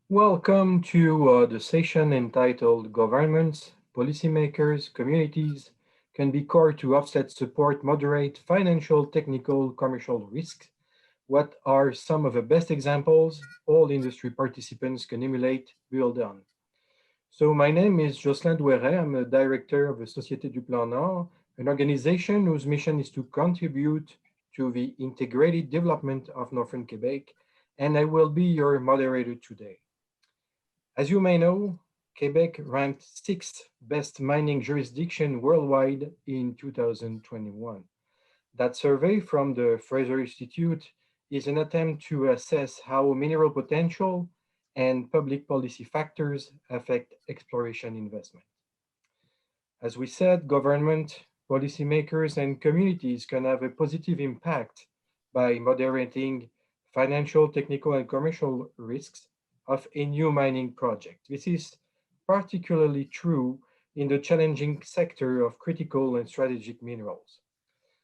Welcome to the session entitled Governments, Policymakers, Communities Can Be Core to Offset, Support, Moderate Financial, Technical, Commercial Risks. What are some of the best examples all industry participants can emulate, build on? So my name is Jocelyn Douéret. I'm a director of the Société du Plan Nord, an organization whose mission is to contribute to the integrated development of Northern Quebec, and I will be your moderator today. As you may know, Quebec ranked sixth best mining jurisdiction worldwide in 2021. That survey from the Fraser Institute is an attempt to assess how mineral potential and public policy factors affect exploration investment. As we said, government, policymakers, and communities can have a positive impact by moderating financial, technical, and commercial risks of a new mining project. This is particularly true in the challenging sector of critical and strategic minerals.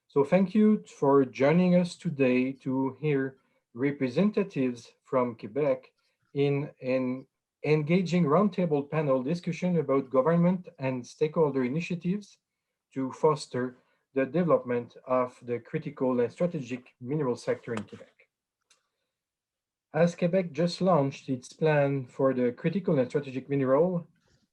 So thank you for joining us today to hear representatives from Quebec in an engaging roundtable panel discussion about government and stakeholder initiatives to foster the development of the critical and strategic mineral sector in Quebec. As Quebec just launched its plan for the critical and strategic mineral,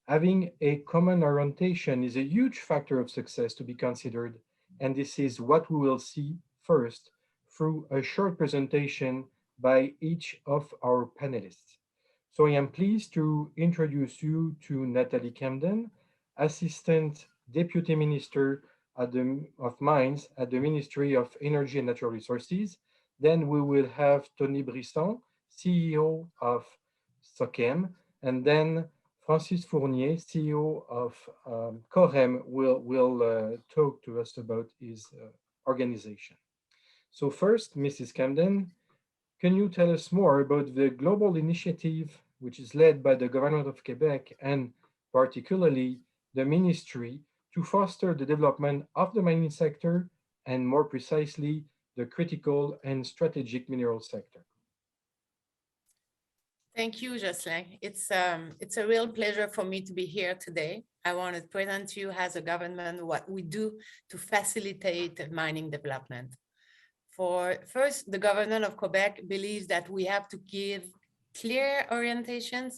having a common orientation is a huge factor of success to be considered, and this is what we will see first through a short presentation by each of our panelists. So I am pleased to introduce you to Nathalie Camden, Assistant Deputy Minister of Mines at the Ministry of Energy and Natural Resources. Then we will have Tony Brisson, CEO of SOKUM, and then Francis Fournier, CEO of KAREM, will talk to us about his organization. So first, Mrs. Camden, can you tell us more about the global initiative which is led by the government of Quebec and particularly the ministry to foster the development of the mining sector and more precisely the critical and strategic mineral sector? Thank you, Jocelyn. It's a real pleasure for me to be here today. I want to present to you as a government what we do to facilitate mining development. First, the government of Quebec believes that we have to give clear orientations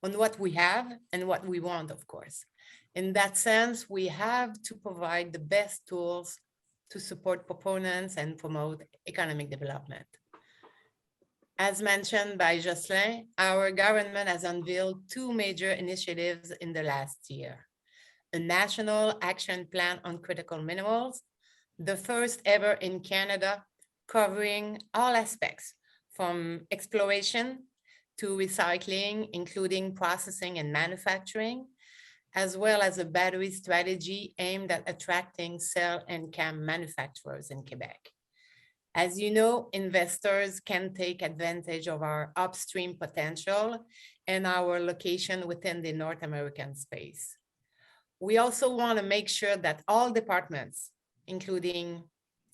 on what we have and what we want, of course. In that sense, we have to provide the best tools to support proponents and promote economic development. As mentioned by Jocelyn, our government has unveiled two major initiatives in the last year. A national action plan on critical minerals, the first ever in Canada, covering all aspects from exploration to recycling, including processing and manufacturing, as well as a battery strategy aimed at attracting cell and CAM manufacturers in Quebec. As you know, investors can take advantage of our upstream potential and our location within the North American space. We also want to make sure that all departments, including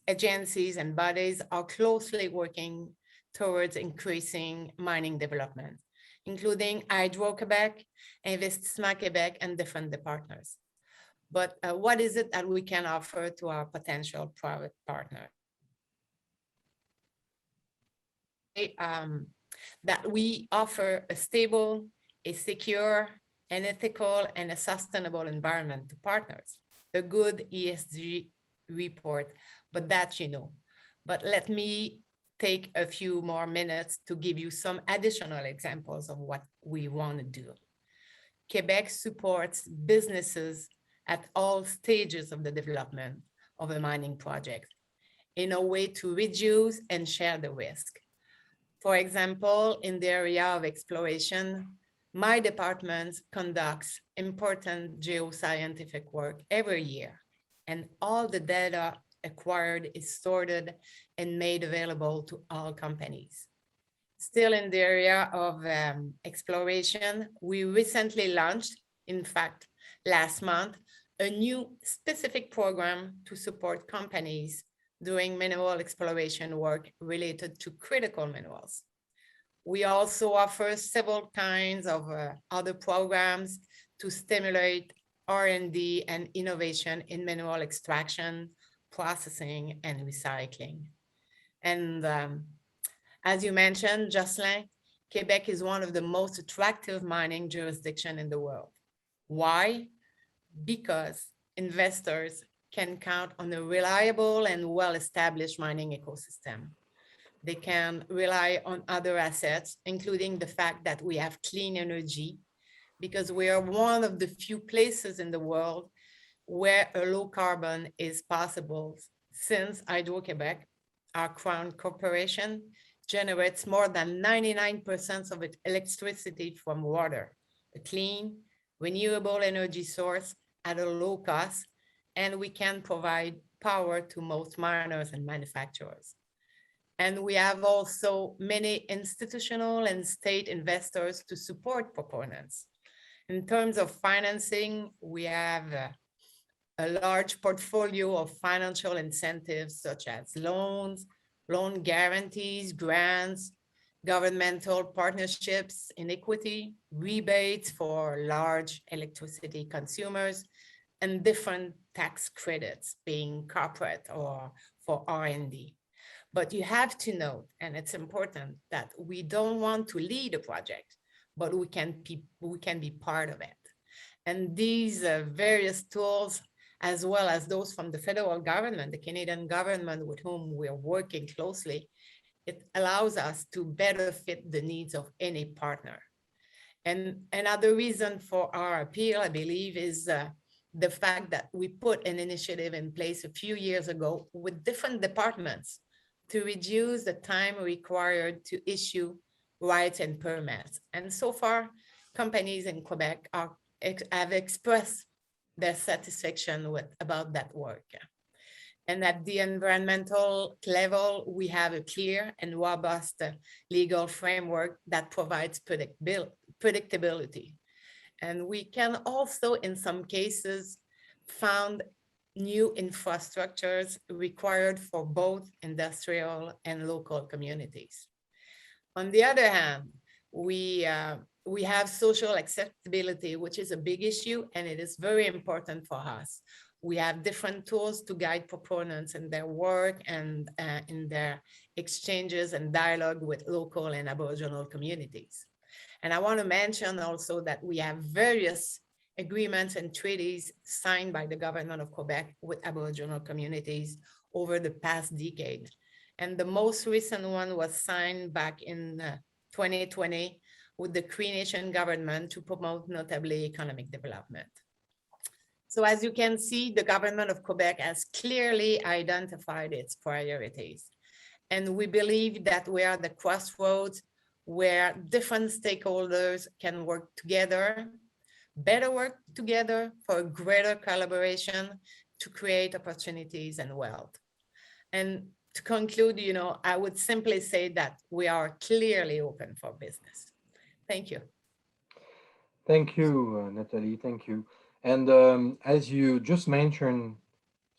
agencies and bodies, are closely working towards increasing mining development, including Hydro-Québec, Investissement Québec, and different partners. But what is it that we can offer to our potential private partners? That we offer a stable, a secure, an ethical, and a sustainable environment to partners, a good ESG report, but that you know. But let me take a few more minutes to give you some additional examples of what we want to do. Quebec supports businesses at all stages of the development of a mining project in a way to reduce and share the risk. For example, in the area of exploration, my department conducts important geoscientific work every year, and all the data acquired is sorted and made available to all companies. Still in the area of exploration, we recently launched, in fact, last month, a new specific program to support companies doing mineral exploration work related to critical minerals. We also offer several kinds of other programs to stimulate R&D and innovation in mineral extraction, processing, and recycling. And as you mentioned, Jocelyn, Quebec is one of the most attractive mining jurisdictions in the world. Why? Because investors can count on a reliable and well-established mining ecosystem. They can rely on other assets, including the fact that we have clean energy, because we are one of the few places in the world where a low carbon is possible, since Hydro-Québec, our crown corporation, generates more than 99% of its electricity from water, a clean, renewable energy source at a low cost, and we can provide power to most miners and manufacturers. And we have also many institutional and state investors to support proponents. In terms of financing, we have a large portfolio of financial incentives such as loans, loan guarantees, grants, governmental partnerships in equity, rebates for large electricity consumers, and different tax credits being corporate or for R&D. But you have to note, and it's important, that we don't want to lead a project, but we can be part of it. And these various tools, as well as those from the federal government, the Canadian government with whom we're working closely, it allows us to better fit the needs of any partner. And another reason for our appeal, I believe, is the fact that we put an initiative in place a few years ago with different departments to reduce the time required to issue rights and permits. And so far, companies in Quebec have expressed their satisfaction about that work. And at the environmental level, we have a clear and robust legal framework that provides predictability. And we can also, in some cases, found new infrastructures required for both industrial and local communities. On the other hand, we have social acceptability, which is a big issue, and it is very important for us. We have different tools to guide proponents in their work and in their exchanges and dialogue with local and Aboriginal communities. And I want to mention also that we have various agreements and treaties signed by the government of Quebec with Aboriginal communities over the past decade. And the most recent one was signed back in 2020 with the Cree Nation government to promote notably economic development. So as you can see, the government of Quebec has clearly identified its priorities. And we believe that we are at the crossroads where different stakeholders can work together, better work together for greater collaboration to create opportunities and wealth. And to conclude, I would simply say that we are clearly open for business. Thank you. Thank you, Nathalie, thank you. And as you just mentioned,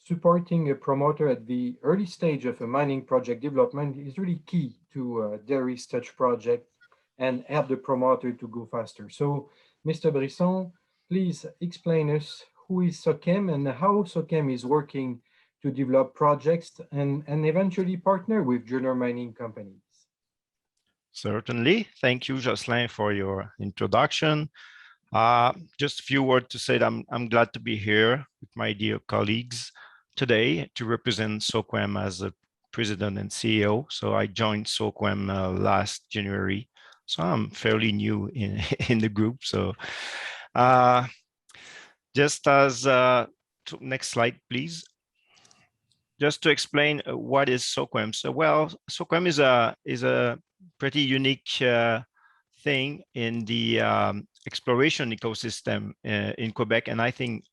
supporting a promoter at the early stage of a mining project development is really key to de-risk such project and help the promoter to go faster. So, Mr. Brisson, please explain us who is SOKUM and how SOKUM is working to develop projects and eventually partner with junior mining companies. Certainly. Thank you, Jocelyn, for your introduction. Just a few words to say that I'm glad to be here with my dear colleagues today to represent SOKUM as a president and CEO. So I joined SOKUM last January. So I'm fairly new in the group. So just as, next slide, please. Just to explain what is SOKUM. So, well, SOKUM is a pretty unique thing in the exploration ecosystem in Quebec, and I think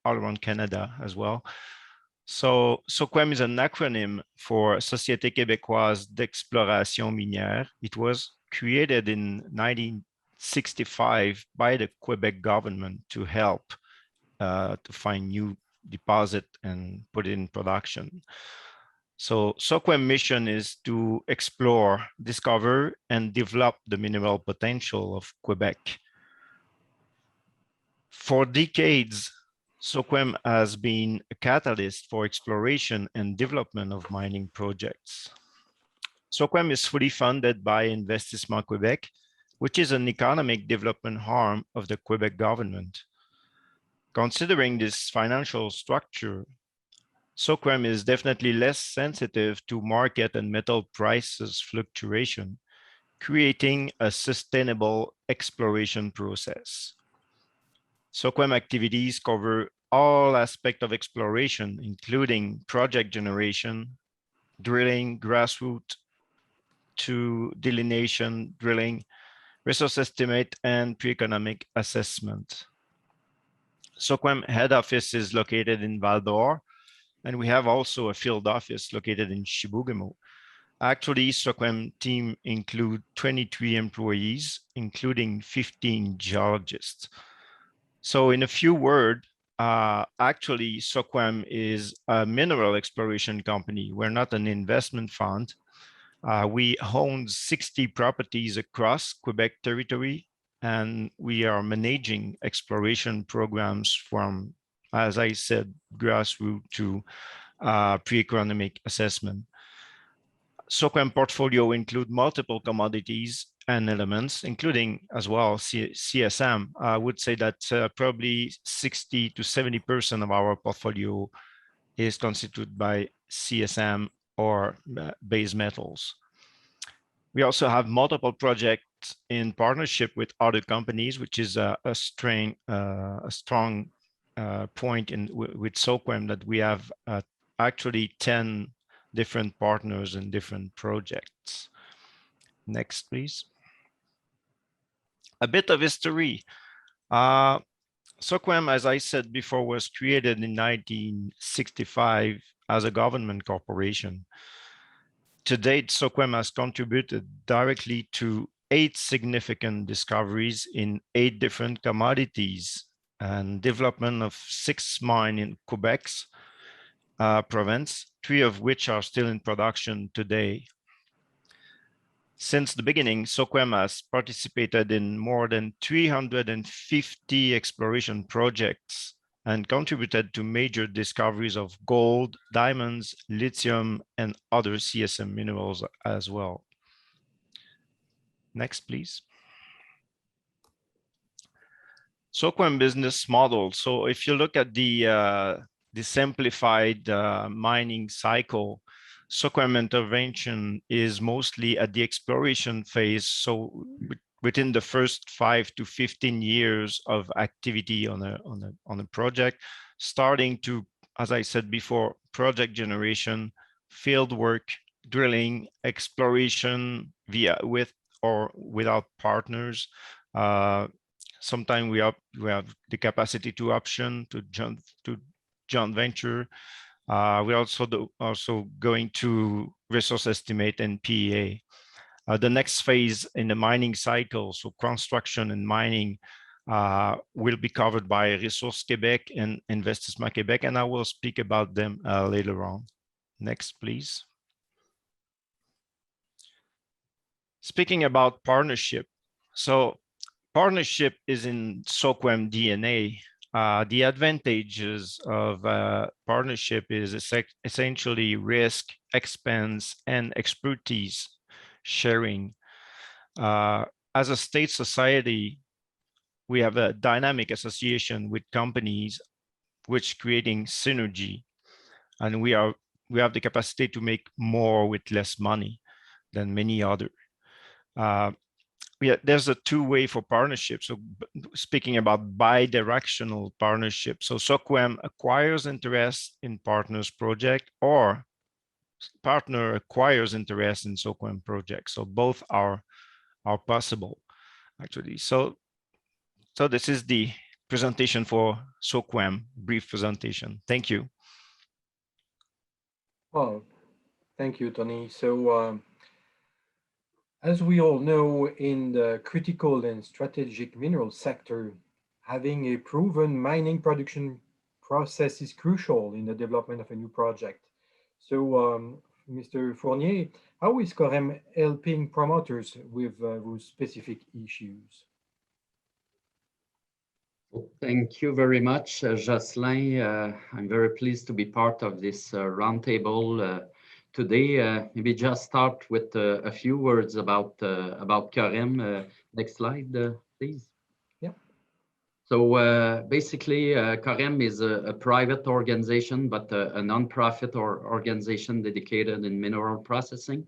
all around Canada as well. So SOKUM is an acronym for Société Québécoise d'Exploration Minière. It was created in 1965 by the Quebec government to help to find new deposit and put it in production. So SOKUM mission is to explore, discover, and develop the mineral potential of Quebec. For decades, SOKUM has been a catalyst for exploration and development of mining projects. SOKUM is fully funded by Investissement Québec, which is an economic development arm of the Quebec government. Considering this financial structure, SOKUM is definitely less sensitive to market and metal prices fluctuation, creating a sustainable exploration process. SOKUM activities cover all aspects of exploration, including project generation, drilling, grassroots to delineation, drilling, resource estimate, and pre-economic assessment. SOKUM head office is located in Val-d'Or, and we have also a field office located in Chibougamau. Actually, SOKUM team include 23 employees, including 15 geologists. So in a few words, actually, SOKUM is a mineral exploration company. We're not an investment fund. We own 60 properties across Quebec territory, and we are managing exploration programs from, as I said, grassroots to pre-economic assessment. SOKUM portfolio include multiple commodities and elements, including as well CSM. I would say that probably 60 to 70% of our portfolio is constituted by CSM or base metals. We also have multiple projects in partnership with other companies, which is a strong point with SOKUM, that we have actually 10 different partners and different projects. Next, please. A bit of history. SOKUM, as I said before, was created in 1965 as a government corporation. To date, SOKUM has contributed directly to 8 significant discoveries in 8 different commodities and development of 6 mines in Quebec's province, 3 of which are still in production today. Since the beginning, SOKUM has participated in more than 350 exploration projects and contributed to major discoveries of gold, diamonds, lithium, and other CSM minerals as well. Next, please. SOKUM business model. So if you look at the simplified mining cycle, SOKUM intervention is mostly at the exploration phase. So within the first 5 to 15 years of activity on a project, starting to, as I said before, project generation, field work, drilling, exploration with or without partners. Sometimes we have the capacity to option, to joint venture. We're also going to resource estimate and PEA. The next phase in the mining cycle, so construction and mining, will be covered by Ressources Québec and Investissement Québec, and I will speak about them later on. Next, please. Speaking about partnership, so partnership is in SOKUM DNA. The advantages of partnership is essentially risk, expense, and expertise sharing. As a state society, we have a dynamic association with companies, which creating synergy, and we have the capacity to make more with less money than many other. There's a two-way for partnership. So speaking about bi-directional partnership, so SOKUM acquires interest in partner's project, or partner acquires interest in SOKUM project. So both are possible, actually. So this is the presentation for SOKUM, brief presentation. Thank you. Well, thank you, Tony. So as we all know, in the critical and strategic mineral sector, having a proven mining production process is crucial in the development of a new project. So Mr. Fournier. How is KAREM helping promoters with those specific issues? Well, thank you very much, Jocelyn. I'm very pleased to be part of this roundtable today. Maybe just start with a few words about KAREM. Next slide, please. Yeah. So basically, KAREM is a private organization, but a non-profit organization dedicated in mineral processing.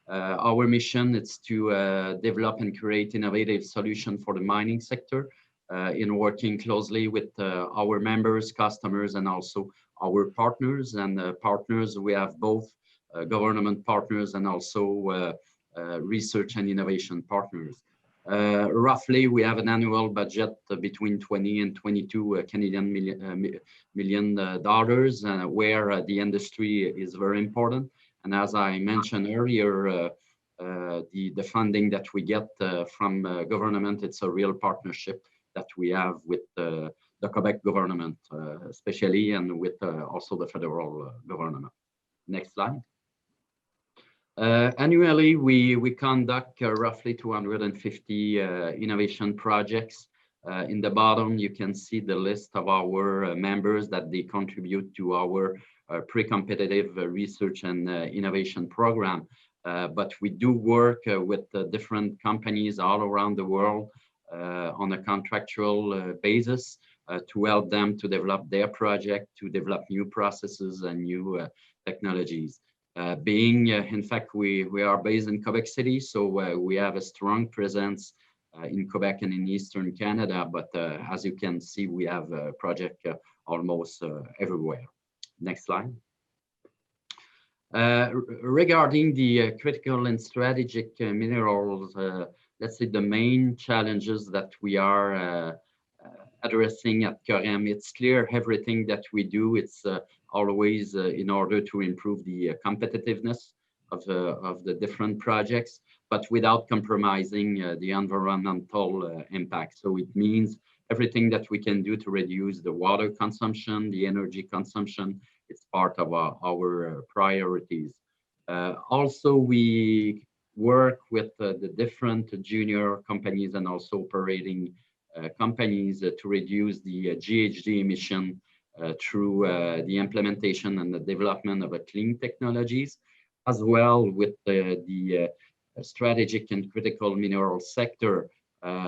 Our mission is to develop and create innovative solutions for the mining sector in working closely with our members, customers, and also our partners. And partners, we have both government partners and also research and innovation partners. Roughly, we have an annual budget between 20 and 22 Canadian million dollars, where the industry is very important. And as I mentioned earlier, the funding that we get from government, it's a real partnership that we have with the Quebec government, especially, and with also the federal government. Next slide. Annually, we conduct roughly 250 innovation projects. In the bottom, you can see the list of our members that they contribute to our pre-competitive research and innovation program. But we do work with different companies all around the world on a contractual basis to help them to develop their project, to develop new processes and new technologies. In fact, we are based in Quebec City, so we have a strong presence in Quebec and in Eastern Canada. But as you can see, we have a project almost everywhere. Next slide. Regarding the critical and strategic minerals, let's say the main challenges that we are addressing at KAREM, it's clear everything that we do, it's always in order to improve the competitiveness of the different projects, but without compromising the environmental impact. So it means everything that we can do to reduce the water consumption, the energy consumption, it's part of our priorities. Also, we work with the different junior companies and also operating companies to reduce the GHG emission through the implementation and the development of clean technologies, as well with the strategic and critical mineral sector.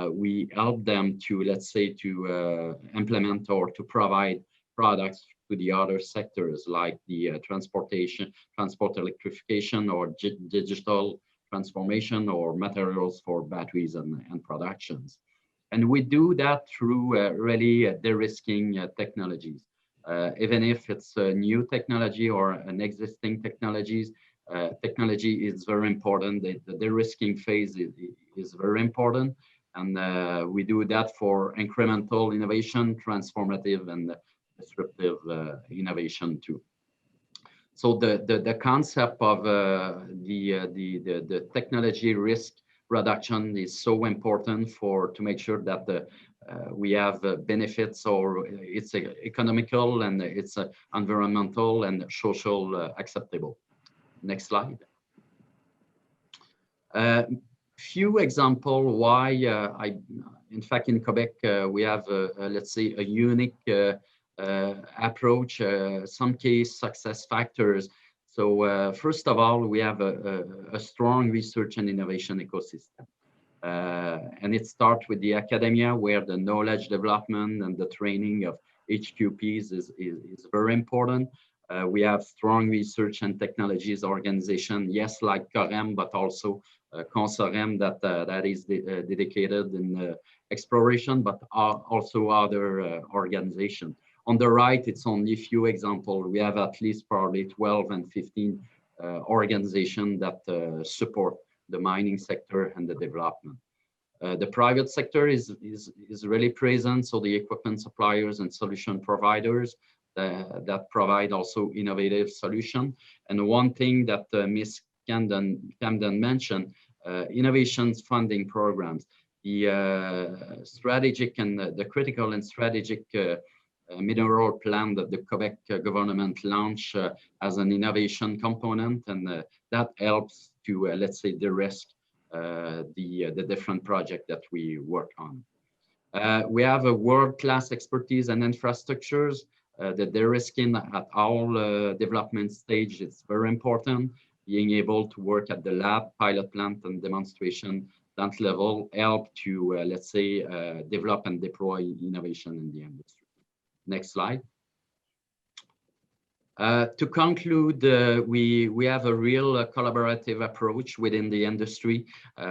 We help them to, let's say, to implement or to provide products to the other sectors like the transport electrification or digital transformation or materials for batteries and productions. And we do that through really de-risking technologies. Even if it's a new technology or an existing technology is very important. The de-risking phase is very important. And we do that for incremental innovation, transformative and disruptive innovation too. So the concept of the technology risk reduction is so important to make sure that we have benefits, or it's economical and it's environmental and social acceptable. Next slide. Few example why in fact in Quebec we have let's say a unique approach, some case success factors. So first of all, we have a strong research and innovation ecosystem. And it starts with the academia, where the knowledge development and the training of HQPs is very important. We have strong research and technologies organization, yes, like KAREM, but also CONSOREM that is dedicated in exploration, but also other organizations. On the right, it's only a few examples. We have at least probably 12 and 15 organizations that support the mining sector and the development. The private sector is really present, so the equipment suppliers and solution providers that provide also innovative solution. And one thing that Ms. Camden mentioned, innovations funding programs. The strategic and the critical and strategic mineral plan that the Quebec government launched as an innovation component, and that helps to, let's say, de-risk the different projects that we work on. We have a world-class expertise and infrastructures. The de-risking at all development stage is very important. Being able to work at the lab, pilot plant, and demonstration plant level help to, let's say, develop and deploy innovation in the industry. Next slide. To conclude, we have a real collaborative approach within the industry.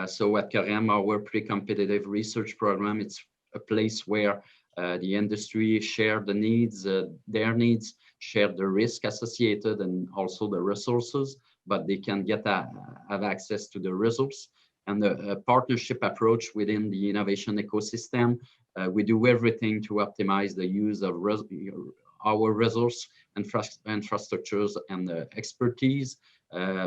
So at KAREM, our pre-competitive research program, it's a place where the industry share the needs, their needs, share the risk associated and also the resources, but they can have access to the results. And a partnership approach within the innovation ecosystem. We do everything to optimize the use of our resource infrastructures and expertise,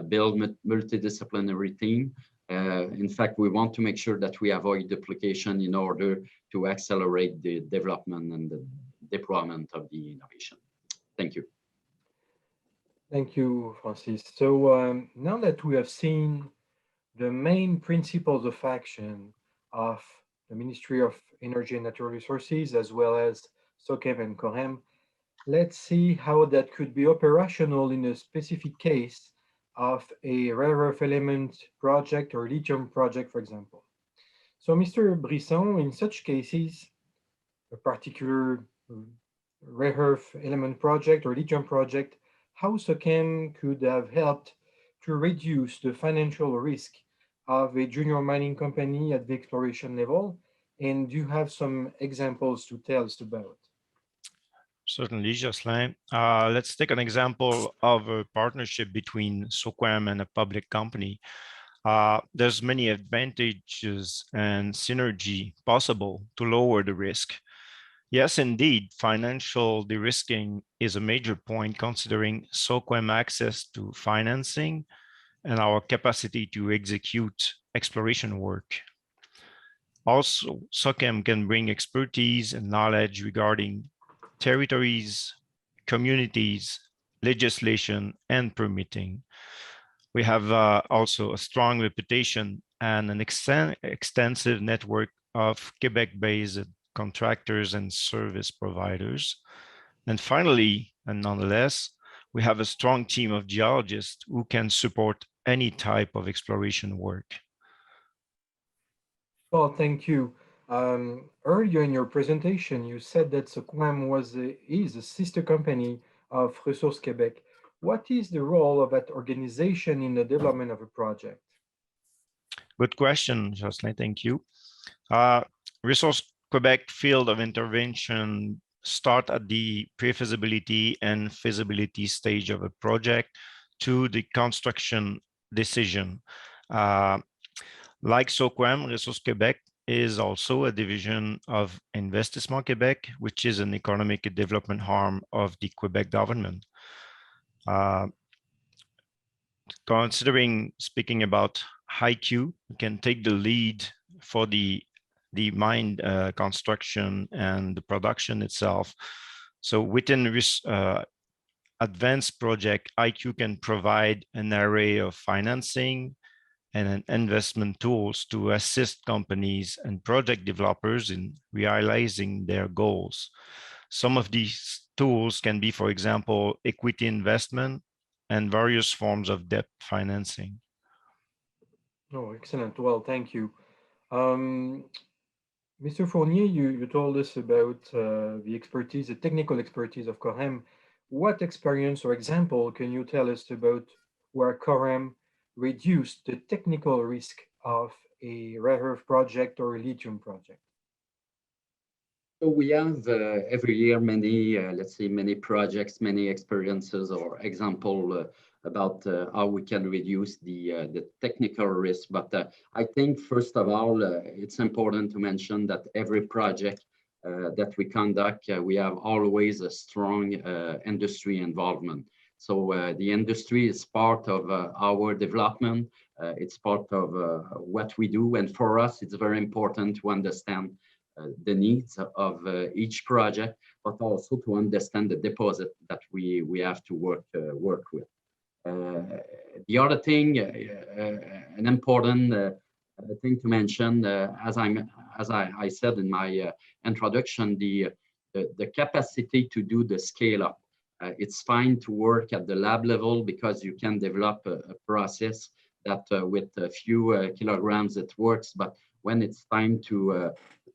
build multidisciplinary team. In fact, we want to make sure that we avoid duplication in order to accelerate the development and the deployment of the innovation. Thank you. Thank you, Francis. So now that we have seen the main principles of action of the Ministry of Energy and Natural Resources, as well as SOKUM and KAREM, let's see how that could be operational in a specific case of a rare earth element project or lithium project, for example. So, Mr. Brisson, in such cases, a particular rare earth element project or lithium project, how SOKUM could have helped to reduce the financial risk of a junior mining company at the exploration level? And do you have some examples to tell us about? Certainly, Jocelyn. Let's take an example of a partnership between SOKUM and a public company. There's many advantages and synergy possible to lower the risk. Yes, indeed, financial de-risking is a major point considering SOKUM access to financing and our capacity to execute exploration work. Also, SOKUM can bring expertise and knowledge regarding territories, communities, legislation, and permitting. We have also a strong reputation and an extensive network of Quebec-based contractors and service providers. And finally, and nonetheless, we have a strong team of geologists who can support any type of exploration work. Well, thank you. Earlier in your presentation, you said that SOKUM is a sister company of Ressources Québec. What is the role of that organization in the development of a project? Good question, Jocelyn. Thank you. Ressources Québec field of intervention start at the pre-feasibility and feasibility stage of a project to the construction decision. Like SOKUM, Ressources Québec is also a division of Investissement Québec, which is an economic development arm of the Quebec government. Speaking about HiQ, we can take the lead for the mine construction and the production itself. So within this advanced project, IQ can provide an array of financing and investment tools to assist companies and project developers in realizing their goals. Some of these tools can be, for example, equity investment and various forms of debt financing. Oh, excellent. Well, thank you. Mr. Fournier, you told us about the technical expertise of KAREM. What experience or example can you tell us about where KAREM reduced the technical risk of a rare earth project or a lithium project? So we have every year many, let's say, many projects, many experiences or example about how we can reduce the technical risk. But I think, first of all, it's important to mention that every project that we conduct, we have always a strong industry involvement. So the industry is part of our development. It's part of what we do. And for us, it's very important to understand the needs of each project, but also to understand the deposit that we have to work with. The other thing, an important thing to mention, as I said in my introduction, the capacity to do the scale up. It's fine to work at the lab level because you can develop a process that with a few kilograms it works, but when it's time to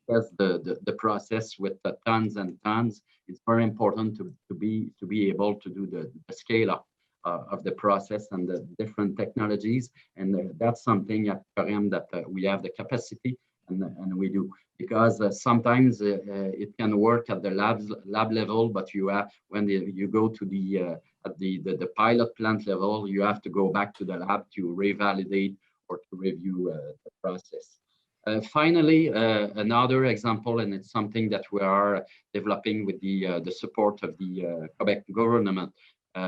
test the process with tons and tons, it's very important to be able to do the scale up of the process and the different technologies. And that's something at KAREM that we have the capacity and we do. Because sometimes it can work at the lab level, but you have when you go to the pilot plant level, you have to go back to the lab to revalidate or to review the process. Finally, another example, and it's something that we are developing with the support of the Quebec government.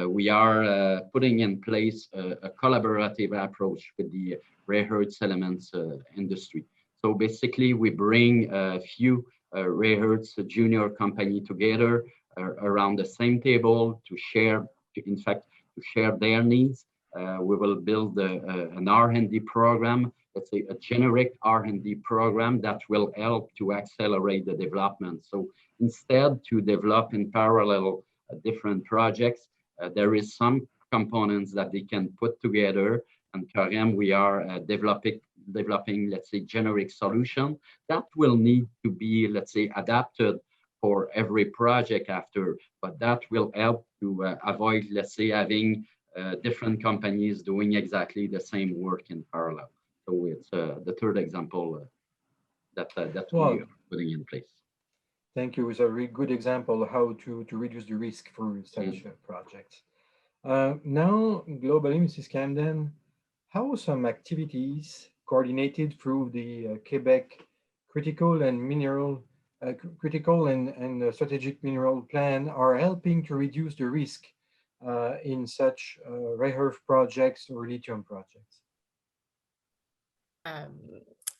We are putting in place a collaborative approach with the rare earth elements industry. So basically, we bring a few rare earths junior company together around the same table to share, in fact, to share their needs. We will build an R&D program, let's say a generic R&D program that will help to accelerate the development. So instead to develop in parallel different projects, there is some components that they can put together. And KAREM, we are developing, let's say, generic solution that will need to be, let's say, adapted for every project after, but that will help to avoid, let's say, having different companies doing exactly the same work in parallel. So it's the third example that we are putting in place. Thank you. It's a really good example of how to reduce the risk for such projects. Now, globally, Mrs. Camden, how some activities coordinated through the Quebec critical and strategic mineral plan are helping to reduce the risk in such rare earth projects or lithium projects?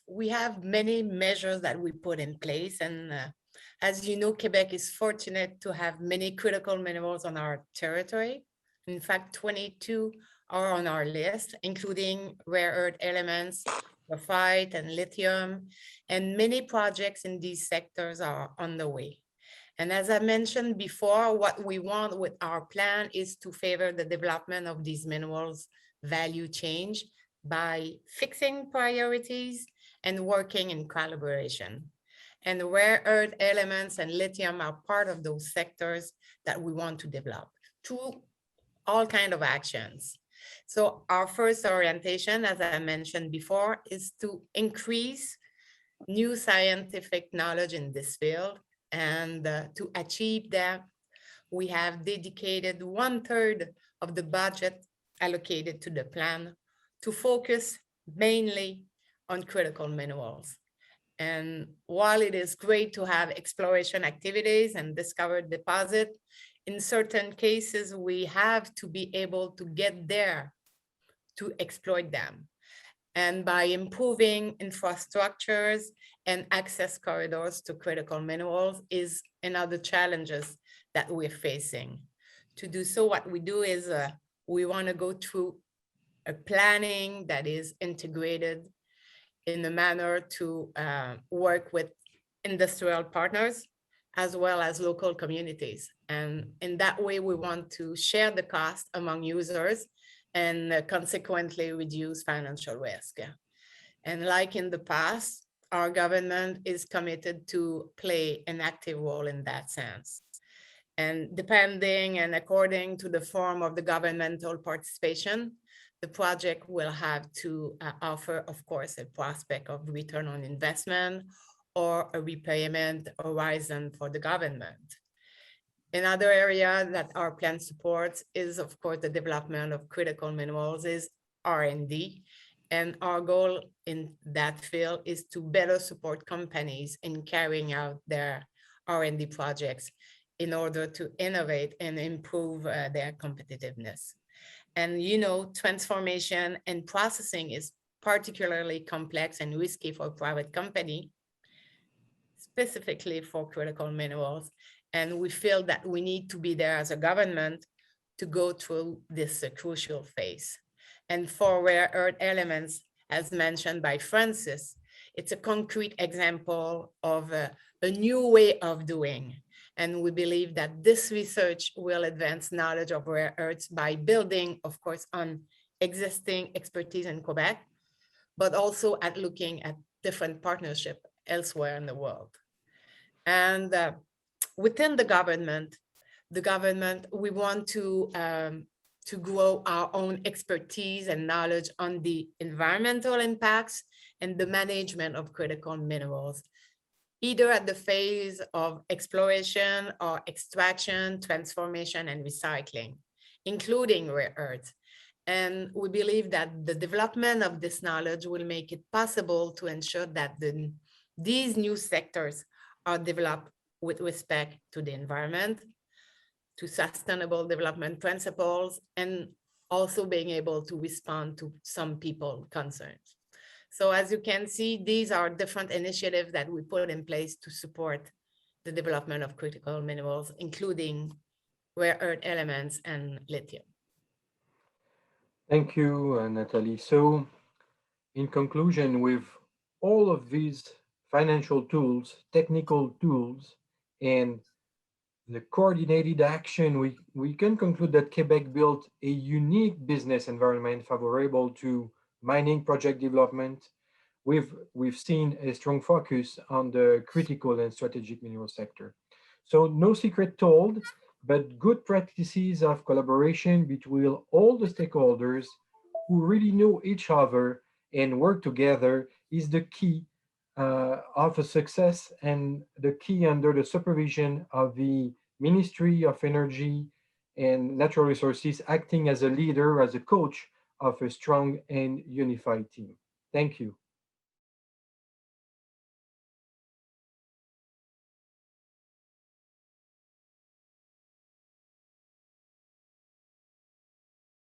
We have many measures that we put in place, and as you know, Quebec is fortunate to have many critical minerals on our territory. In fact, 22 are on our list, including rare earth elements, graphite and lithium, and many projects in these sectors are on the way. And as I mentioned before, what we want with our plan is to favor the development of these minerals value chain by fixing priorities and working in collaboration. And rare earth elements and lithium are part of those sectors that we want to develop through all kinds of actions. So our first orientation, as I mentioned before, is to increase new scientific knowledge in this field. And to achieve that, we have dedicated 1/3 of the budget allocated to the plan to focus mainly on critical minerals. And while it is great to have exploration activities and discover deposit, in certain cases, we have to be able to get there to exploit them. And by improving infrastructures and access corridors to critical minerals is another challenges that we're facing. To do so, what we do is we want to go through a planning that is integrated in a manner to work with industrial partners as well as local communities. And in that way, we want to share the cost among users and consequently reduce financial risk. And like in the past, our government is committed to play an active role in that sense. And depending and according to the form of the governmental participation, the project will have to offer, of course, a prospect of return on investment or a repayment horizon for the government. Another area that our plan supports is, of course, the development of critical minerals is R&D. And our goal in that field is to better support companies in carrying out their R&D projects in order to innovate and improve their competitiveness. And you know, transformation and processing is particularly complex and risky for a private company. specifically for critical minerals. And we feel that we need to be there as a government to go through this crucial phase. And for rare earth elements, as mentioned by Francis, it's a concrete example of a new way of doing. And we believe that this research will advance knowledge of rare earths by building, of course, on existing expertise in Quebec, but also at looking at different partnerships elsewhere in the world. And within the government, we want to grow our own expertise and knowledge on the environmental impacts and the management of critical minerals, either at the phase of exploration or extraction, transformation, and recycling, including rare earths. And we believe that the development of this knowledge will make it possible to ensure that these new sectors are developed with respect to the environment, to sustainable development principles, and also being able to respond to some people concerns. So as you can see, these are different initiatives that we put in place to support the development of critical minerals, including rare earth elements and lithium. Thank you, Nathalie. So in conclusion, with all of these financial tools, technical tools, and the coordinated action, we can conclude that Quebec built a unique business environment favorable to mining project development. We've seen a strong focus on the critical and strategic mineral sector. So no secret told, but good practices of collaboration between all the stakeholders who really know each other and work together is the key of a success, and the key under the supervision of the Ministry of Energy and Natural Resources, acting as a leader, as a coach of a strong and unified team. Thank you.